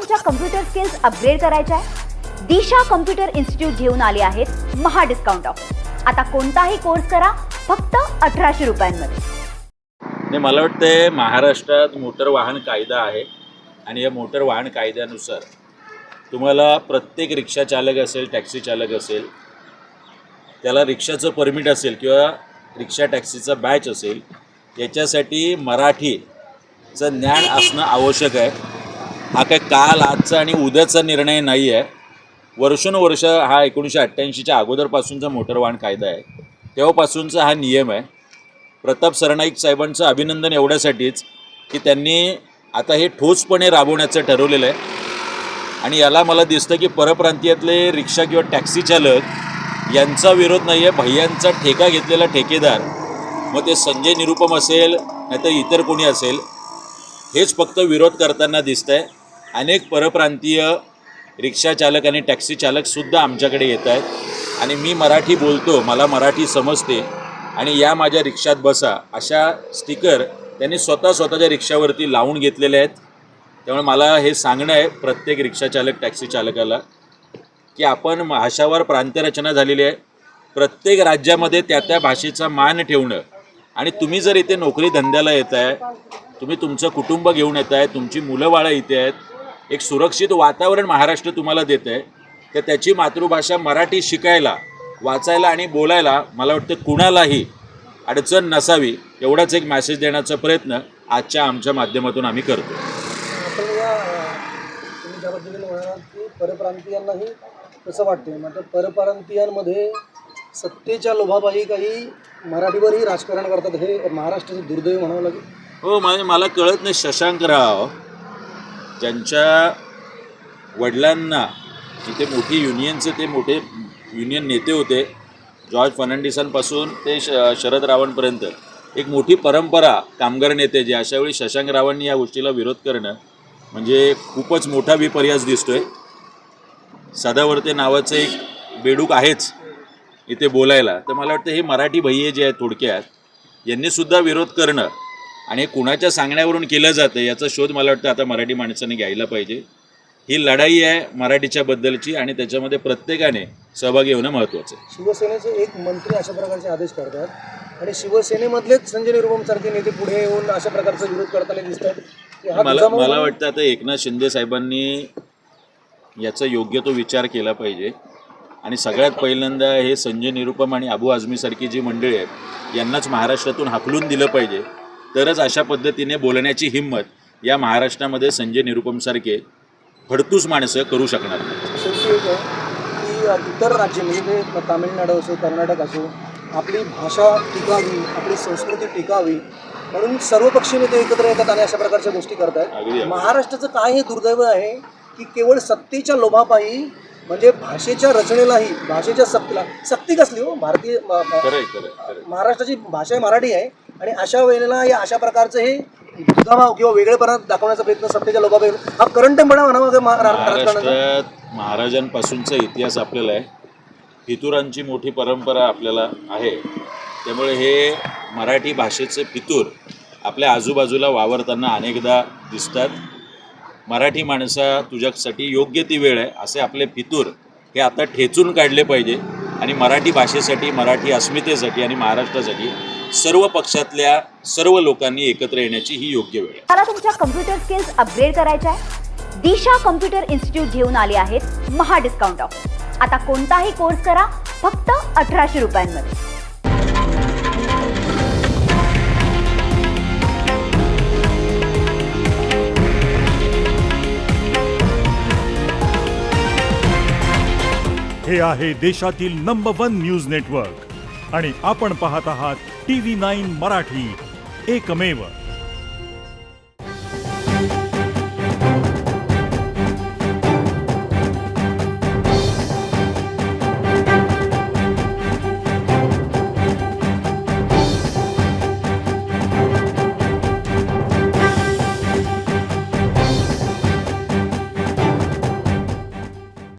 तुमच्या computer skills upgrade करायच्या आहे? दिशा कम्प्युटर इन्स्टिट्यूट घेऊन आले आहेत महा डिस्काउंट ऑफर. आता कोणताही कोर्स करा फक्त 1800 रुपयांमध्ये. नाही, मला वाटतं महाराष्ट्रात मोटर वाहन कायदा आहे आणि या मोटर वाहन कायद्यानुसार तुम्हाला प्रत्येक रिक्षा चालक असेल, टॅक्सी चालक असेल, त्याला रिक्षाचं परमिट असेल किंवा रिक्षा टॅक्सीचा बॅच असेल, याच्यासाठी मराठीचं ज्ञान असणं आवश्यक आहे. हा काय काल आजचा आणि उद्याचा निर्णय नाही आहे. वर्षानुवर्ष हा 1988च्या अगोदरपासूनचा मोटर वाहन कायदा आहे, तेव्हापासूनचा हा नियम आहे. प्रताप सरनाईक साहेबांचं अभिनंदन एवढ्यासाठीच की त्यांनी आता हे ठोसपणे राबवण्याचं ठरवलेलं आहे. आणि याला मला दिसतं की परप्रांतीयातले रिक्षा किंवा टॅक्सी चालक यांचा विरोध नाही आहे. भैयांचा ठेका घेतलेला ठेकेदार, मग ते संजय निरुपम असेल नाहीतर इतर कोणी असेल, हेच फक्त विरोध करताना दिसत आहे. अनेक परप्रांतीय रिक्षा चालक आणि टॅक्सी चालकसुद्धा आमच्याकडे येत आहेत आणि मी मराठी बोलतो, मला मराठी समजते आणि या माझ्या रिक्षात बसा अशा स्टिकर त्यांनी स्वतःच्या रिक्षावरती लावून घेतलेले आहेत. त्यामुळे मला हे सांगणं आहे प्रत्येक रिक्षा चालक, टॅक्सी चालकाला की आपण भाषावर प्रांतरचना झालेली आहे. प्रत्येक राज्यामध्ये त्या भाषेचा मान ठेवणं आणि तुम्ही जर इथे नोकरी धंद्याला येत आहे, तुम्ही तुमचं कुटुंब घेऊन येत आहे, तुमची मुलं बाळं इथे आहेत, एक सुरक्षित वातावरण महाराष्ट्र तुम्हाला देत आहे, तर त्याची मातृभाषा मराठी शिकायला, वाचायला आणि बोलायला मला वाटतं कुणालाही अडचण नसावी, एवढाच एक मेसेज देण्याचा प्रयत्न आजच्या आमच्या माध्यमातून आम्ही करतो. आपण तुम्ही ज्या पद्धतीने म्हणालात की परप्रांतीयांनाही कसं वाटते, मात्र परप्रांतीयांमध्ये सत्तेच्या लोभापायी काही मराठीवरही राजकारण करतात, हे महाराष्ट्राचं दुर्दैव म्हणावं लागेल. हो, मला कळत नाही. शशांकराव ज्यांच्या वडिलांना इथे मोठी युनियनचे ते मोठे युनियन नेते होते, जॉर्ज फर्नांडिसांपासून ते शरद रावणपर्यंत एक मोठी परंपरा कामगार नेते, जे अशावेळी शशांकरावांनी या गोष्टीला विरोध करणं म्हणजे खूपच मोठा विपर्यास दिसतोय. सदावर्ते नावाचं एक बेडूक आहेच इथे बोलायला, तर मला वाटतं हे मराठी भैये जे आहेत थोडक्यात, यांनीसुद्धा विरोध करणं आणि कुणाच्या सांगण्यावरून केलं जातं याचा शोध मला वाटतं आता मराठी माणसाने घ्यायला पाहिजे. ही लढाई आहे मराठीच्या बद्दलची आणि त्याच्यामध्ये प्रत्येकाने सहभागी होणं महत्त्वाचं आहे. शिवसेनेचे एक मंत्री अशा प्रकारचे आदेश करतात आणि शिवसेनेमधलेच संजय निरुपम सारखे नेते पुढे येऊन अशा प्रकारचा विरोध करताना दिसतात. मला वाटतं आता एकनाथ शिंदे साहेबांनी याचा योग्य तो विचार केला पाहिजे आणि सगळ्यात पहिल्यांदा हे संजय निरुपम आणि अबू आझमीसारखी जी मंडळी आहेत यांनाच महाराष्ट्रातून हाकलून दिलं पाहिजे, तरच अशा पद्धतीने बोलण्याची हिंमत या महाराष्ट्रामध्ये संजय निरुपमसारखे फडतूस माणसं करू शकणार नाही. शेवटी एक आहे की इतर राज्य म्हणजे तामिळनाडू असो, कर्नाटक असो, आपली भाषा टिकावी, आपली संस्कृती टिकावी म्हणून सर्वपक्षीय नेते एकत्र येतात आणि अशा प्रकारच्या गोष्टी करतात. महाराष्ट्राचं काय हे दुर्दैव आहे की केवळ सत्तेच्या लोभापायी म्हणजे भाषेच्या रचनेलाही, भाषेच्या सक्ती कसली हो, भारतीय महाराष्ट्राची भाषा महाराठी आहे आणि अशा वेळेला या अशा प्रकारचं हे दुधाभाव किंवा वेगळेपणा दाखवण्याचा प्रयत्न सत्तेच्या लोभापायी हा करंटपणा म्हणावा. महाराष्ट्रात महाराजांपासूनचा इतिहास आपल्याला आहे, फितुरांची मोठी परंपरा आपल्याला आहे, त्यामुळे हे मराठी भाषेचे फितूर आपल्या आजूबाजूला वावरताना अनेकदा दिसतात. मराठी माणसा तुझ्यासाठी योग्य ती वेळ आहे असे आपले फितूर हे आता ठेचून काढले पाहिजे आणि मराठी भाषेसाठी, मराठी अस्मितेसाठी आणि महाराष्ट्रासाठी सर्व पक्षातल्या सर्व लोकांनी एकत्र येण्याची ही योग्य वेळ आहे. मला तुमच्या कम्प्युटर स्किल्स अपग्रेड करायच्या आहे? दिशा कम्प्युटर इन्स्टिट्यूट घेऊन आले आहेत महा डिस्काउंट ऑफर. आता कोणताही कोर्स करा फक्त 1800 रुपयांमध्ये. हे आहे देशातील नंबर 1 न्यूज नेटवर्क आणि आपण पाहत आहात TV9 मराठी, एकमेव.